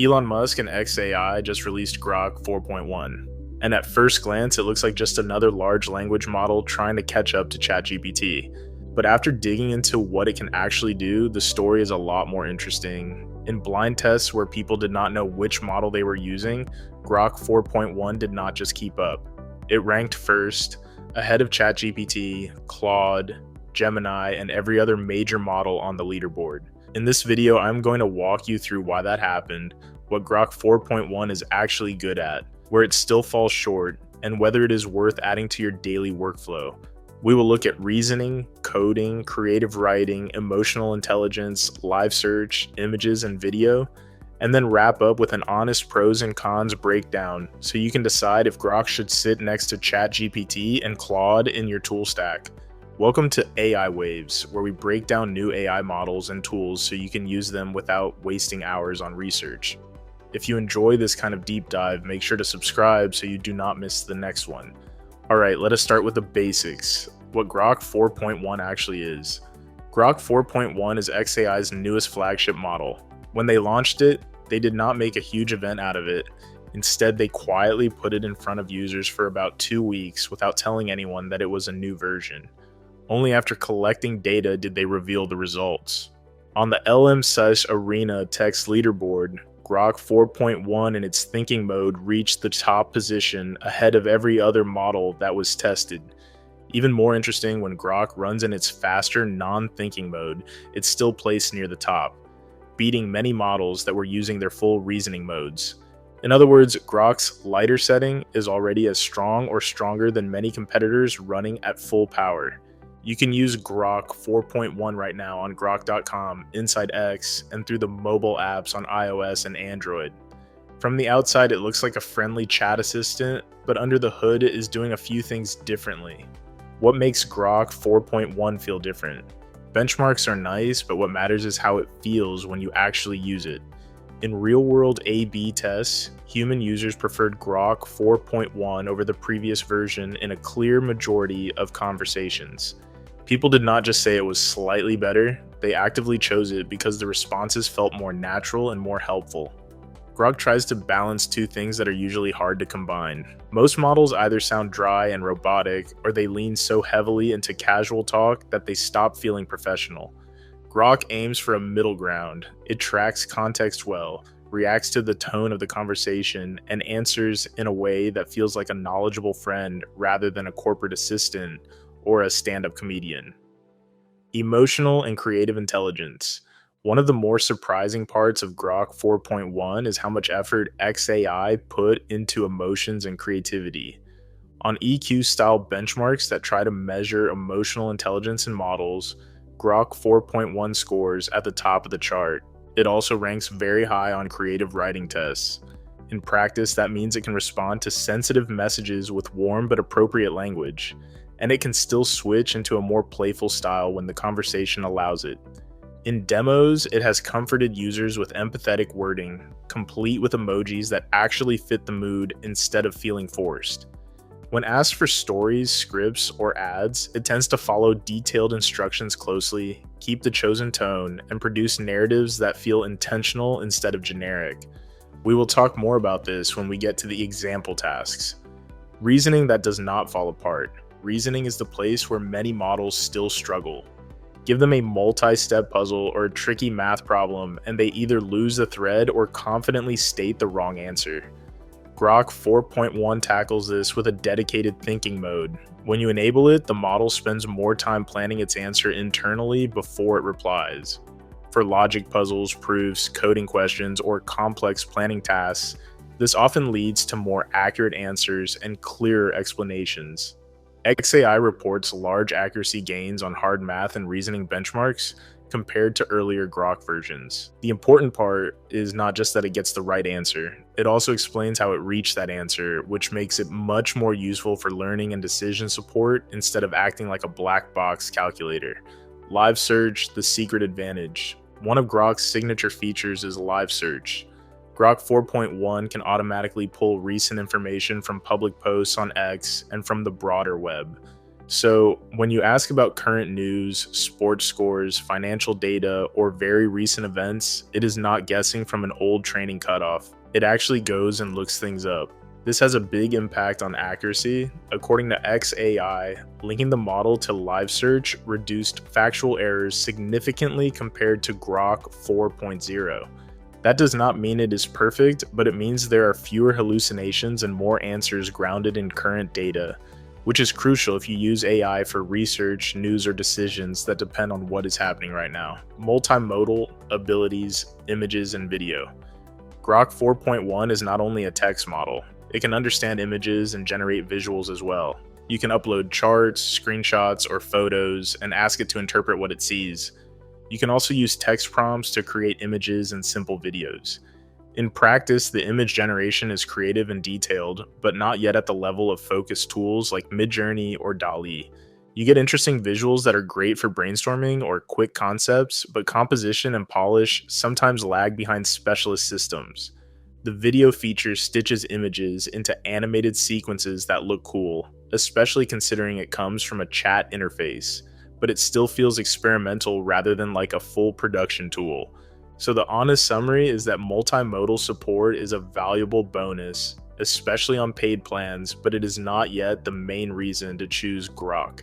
Elon Musk and XAI just released Grok 4.1, and at first glance, it looks like just another large language model trying to catch up to ChatGPT. But after digging into what it can actually do, the story is a lot more interesting. In blind tests where people did not know which model they were using, Grok 4.1 did not just keep up. It ranked first, ahead of ChatGPT, Claude, Gemini, and every other major model on the leaderboard. In this video, I'm going to walk you through why that happened, what Grok 4.1 is actually good at, where it still falls short, and whether it is worth adding to your daily workflow. We will look at reasoning, coding, creative writing, emotional intelligence, live search, images, and video, and then wrap up with an honest pros and cons breakdown so you can decide if Grok should sit next to ChatGPT and Claude in your tool stack. Welcome to AI Waves, where we break down new AI models and tools so you can use them without wasting hours on research. If you enjoy this kind of deep dive, make sure to subscribe so you do not miss the next one. Alright, let us start with the basics, what Grok 4.1 actually is. Grok 4.1 is XAI's newest flagship model. When they launched it, they did not make a huge event out of it. Instead, they quietly put it in front of users for about 2 weeks without telling anyone that it was a new version. Only after collecting data did they reveal the results. On the LM/SUS Arena text leaderboard, Grok 4.1 in its thinking mode reached the top position ahead of every other model that was tested. Even more interesting, when Grok runs in its faster non-thinking mode, it's still placed near the top, beating many models that were using their full reasoning modes. In other words, Grok's lighter setting is already as strong or stronger than many competitors running at full power. You can use Grok 4.1 right now on Grok.com, Inside X, and through the mobile apps on iOS and Android. From the outside, it looks like a friendly chat assistant, but under the hood, it is doing a few things differently. What makes Grok 4.1 feel different? Benchmarks are nice, but what matters is how it feels when you actually use it. In real-world A/B tests, human users preferred Grok 4.1 over the previous version in a clear majority of conversations. People did not just say it was slightly better, they actively chose it because the responses felt more natural and more helpful. Grok tries to balance two things that are usually hard to combine. Most models either sound dry and robotic, or they lean so heavily into casual talk that they stop feeling professional. Grok aims for a middle ground. It tracks context well, reacts to the tone of the conversation, and answers in a way that feels like a knowledgeable friend rather than a corporate assistant or a stand-up comedian. Emotional and creative intelligence. One of the more surprising parts of Grok 4.1 is how much effort XAI put into emotions and creativity. On EQ-style benchmarks that try to measure emotional intelligence in models, Grok 4.1 scores at the top of the chart. It also ranks very high on creative writing tests. In practice, that means it can respond to sensitive messages with warm but appropriate language, and it can still switch into a more playful style when the conversation allows it. In demos, it has comforted users with empathetic wording, complete with emojis that actually fit the mood instead of feeling forced. When asked for stories, scripts, or ads, it tends to follow detailed instructions closely, keep the chosen tone, and produce narratives that feel intentional instead of generic. We will talk more about this when we get to the example tasks. Reasoning that does not fall apart. Reasoning is the place where many models still struggle. Give them a multi-step puzzle or a tricky math problem, and they either lose the thread or confidently state the wrong answer. Grok 4.1 tackles this with a dedicated thinking mode. When you enable it, the model spends more time planning its answer internally before it replies. For logic puzzles, proofs, coding questions, or complex planning tasks, this often leads to more accurate answers and clearer explanations. XAI reports large accuracy gains on hard math and reasoning benchmarks compared to earlier Grok versions. The important part is not just that it gets the right answer, it also explains how it reached that answer, which makes it much more useful for learning and decision support instead of acting like a black box calculator. Live search, the secret advantage. One of Grok's signature features is live search. Grok 4.1 can automatically pull recent information from public posts on X and from the broader web. So, when you ask about current news, sports scores, financial data, or very recent events, it is not guessing from an old training cutoff. It actually goes and looks things up. This has a big impact on accuracy. According to XAI, linking the model to live search reduced factual errors significantly compared to Grok 4.0. That does not mean it is perfect, but it means there are fewer hallucinations and more answers grounded in current data, which is crucial if you use AI for research, news, or decisions that depend on what is happening right now. Multimodal abilities, images, and video. Grok 4.1 is not only a text model, it can understand images and generate visuals as well. You can upload charts, screenshots, or photos and ask it to interpret what it sees. You can also use text prompts to create images and simple videos. In practice, the image generation is creative and detailed, but not yet at the level of focused tools like Midjourney or DALL-E. You get interesting visuals that are great for brainstorming or quick concepts, but composition and polish sometimes lag behind specialist systems. The video feature stitches images into animated sequences that look cool, especially considering it comes from a chat interface, but it still feels experimental rather than like a full production tool. So the honest summary is that multimodal support is a valuable bonus, especially on paid plans, but it is not yet the main reason to choose Grok.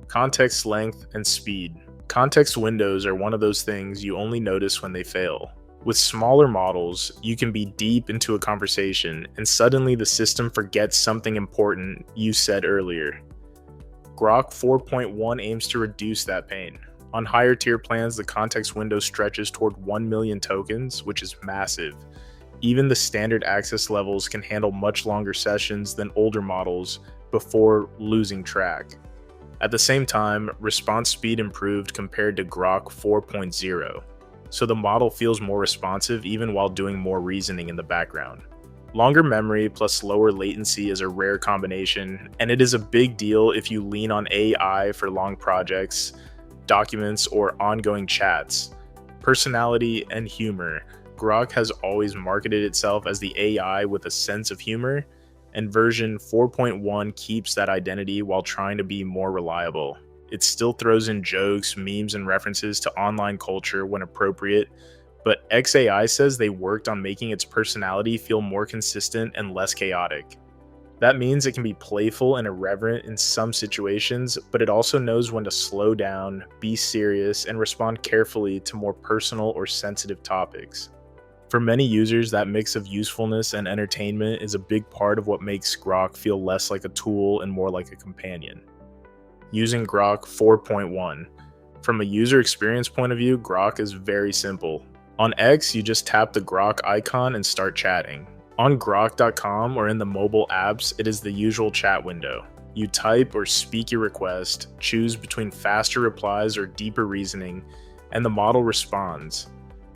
Context length and speed. Context windows are one of those things you only notice when they fail. With smaller models, you can be deep into a conversation and suddenly the system forgets something important you said earlier. Grok 4.1 aims to reduce that pain. On higher tier plans, the context window stretches toward 1 million tokens, which is massive. Even the standard access levels can handle much longer sessions than older models before losing track. At the same time, response speed improved compared to Grok 4.0, so the model feels more responsive even while doing more reasoning in the background. Longer memory plus lower latency is a rare combination, and it is a big deal if you lean on AI for long projects, documents, or ongoing chats. Personality and humor. Grok has always marketed itself as the AI with a sense of humor, and version 4.1 keeps that identity while trying to be more reliable. It still throws in jokes, memes, and references to online culture when appropriate, but XAI says they worked on making its personality feel more consistent and less chaotic. That means it can be playful and irreverent in some situations, but it also knows when to slow down, be serious, and respond carefully to more personal or sensitive topics. For many users, that mix of usefulness and entertainment is a big part of what makes Grok feel less like a tool and more like a companion. Using Grok 4.1. From a user experience point of view, Grok is very simple. On X, you just tap the Grok icon and start chatting. On grok.com or in the mobile apps, it is the usual chat window. You type or speak your request, choose between faster replies or deeper reasoning, and the model responds.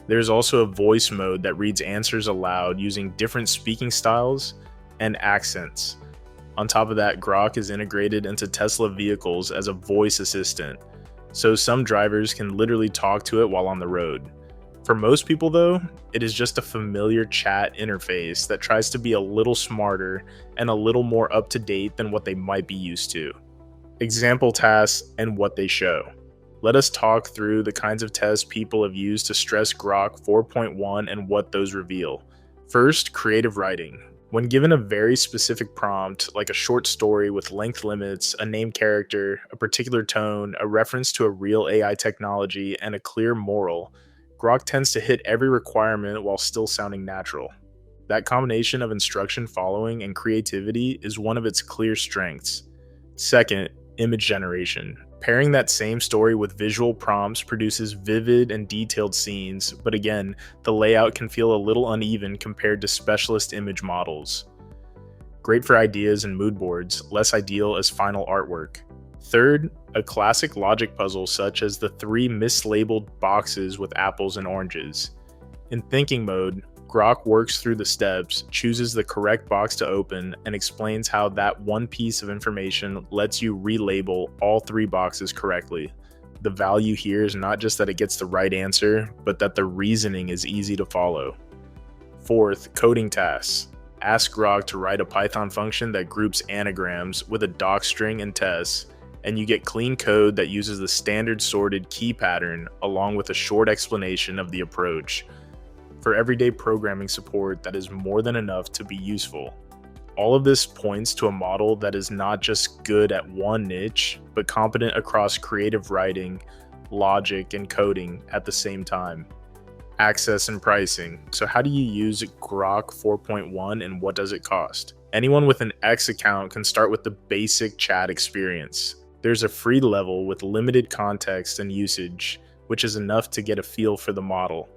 There's also a voice mode that reads answers aloud using different speaking styles and accents. On top of that, Grok is integrated into Tesla vehicles as a voice assistant, so some drivers can literally talk to it while on the road. For most people though, it is just a familiar chat interface that tries to be a little smarter and a little more up to date than what they might be used to. Example tasks and what they show. Let us talk through the kinds of tests people have used to stress Grok 4.1 and what those reveal. First, creative writing. When given a very specific prompt, like a short story with length limits, a named character, a particular tone, a reference to a real AI technology, and a clear moral, Grok tends to hit every requirement while still sounding natural. That combination of instruction following and creativity is one of its clear strengths. Second, image generation. Pairing that same story with visual prompts produces vivid and detailed scenes, but again, the layout can feel a little uneven compared to specialist image models. Great for ideas and mood boards, less ideal as final artwork. Third, a classic logic puzzle such as the 3 mislabeled boxes with apples and oranges. In thinking mode, Grok works through the steps, chooses the correct box to open, and explains how that one piece of information lets you relabel all 3 boxes correctly. The value here is not just that it gets the right answer, but that the reasoning is easy to follow. Fourth, coding tasks. Ask Grok to write a Python function that groups anagrams with a docstring and tests, and you get clean code that uses the standard sorted key pattern along with a short explanation of the approach. For everyday programming support, that is more than enough to be useful. All of this points to a model that is not just good at one niche, but competent across creative writing, logic, and coding at the same time. Access and pricing. So how do you use Grok 4.1 and what does it cost? Anyone with an X account can start with the basic chat experience. There's a free level with limited context and usage, which is enough to get a feel for the model.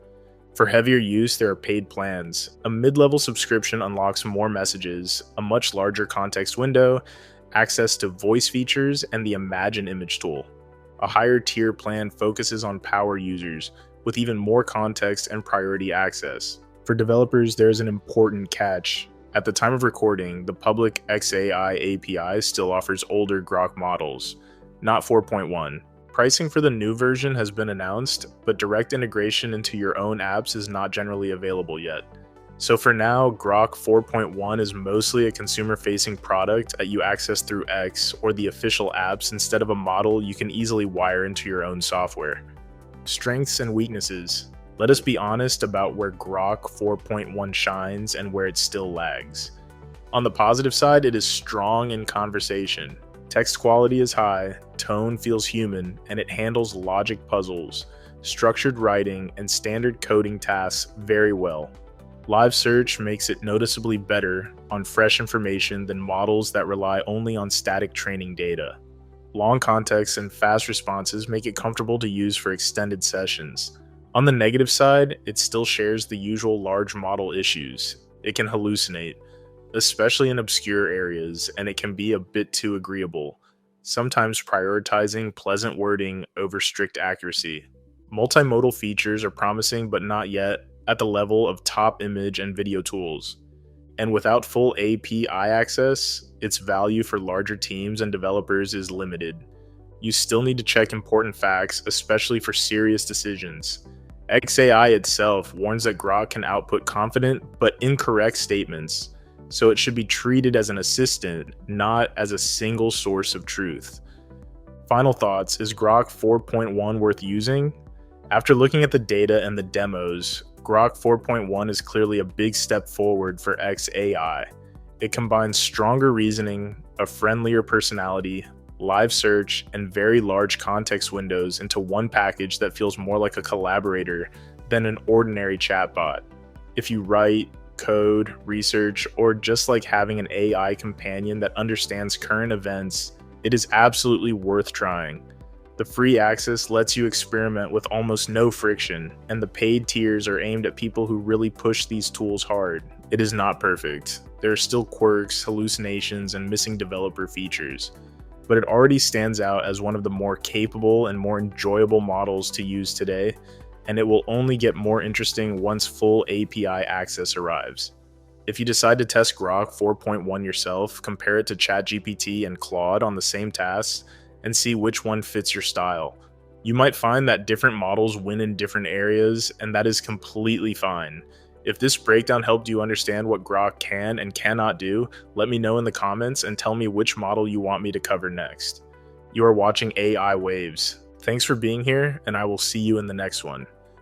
For heavier use, there are paid plans. A mid-level subscription unlocks more messages, a much larger context window, access to voice features, and the Imagine image tool. A higher tier plan focuses on power users, with even more context and priority access. For developers, there is an important catch. At the time of recording, the public XAI API still offers older Grok models, not 4.1. Pricing for the new version has been announced, but direct integration into your own apps is not generally available yet. So for now, Grok 4.1 is mostly a consumer-facing product that you access through X or the official apps instead of a model you can easily wire into your own software. Strengths and weaknesses. Let us be honest about where Grok 4.1 shines and where it still lags. On the positive side, it is strong in conversation. Text quality is high, tone feels human, and it handles logic puzzles, structured writing, and standard coding tasks very well. Live search makes it noticeably better on fresh information than models that rely only on static training data. Long context and fast responses make it comfortable to use for extended sessions. On the negative side, it still shares the usual large model issues. It can hallucinate, especially in obscure areas, and it can be a bit too agreeable, sometimes prioritizing pleasant wording over strict accuracy. Multimodal features are promising but not yet at the level of top image and video tools. And without full API access, its value for larger teams and developers is limited. You still need to check important facts, especially for serious decisions. XAI itself warns that Grok can output confident but incorrect statements, so it should be treated as an assistant, not as a single source of truth. Final thoughts, is Grok 4.1 worth using? After looking at the data and the demos, Grok 4.1 is clearly a big step forward for XAI. It combines stronger reasoning, a friendlier personality, live search, and very large context windows into one package that feels more like a collaborator than an ordinary chatbot. If you write, code, research, or just like having an AI companion that understands current events, it is absolutely worth trying. The free access lets you experiment with almost no friction, and the paid tiers are aimed at people who really push these tools hard. It is not perfect. There are still quirks, hallucinations, and missing developer features, but it already stands out as one of the more capable and more enjoyable models to use today, and it will only get more interesting once full API access arrives. If you decide to test Grok 4.1 yourself, compare it to ChatGPT and Claude on the same tasks, and see which one fits your style. You might find that different models win in different areas, and that is completely fine. If this breakdown helped you understand what Grok can and cannot do, let me know in the comments and tell me which model you want me to cover next. You are watching AI Waves. Thanks for being here, and I will see you in the next one.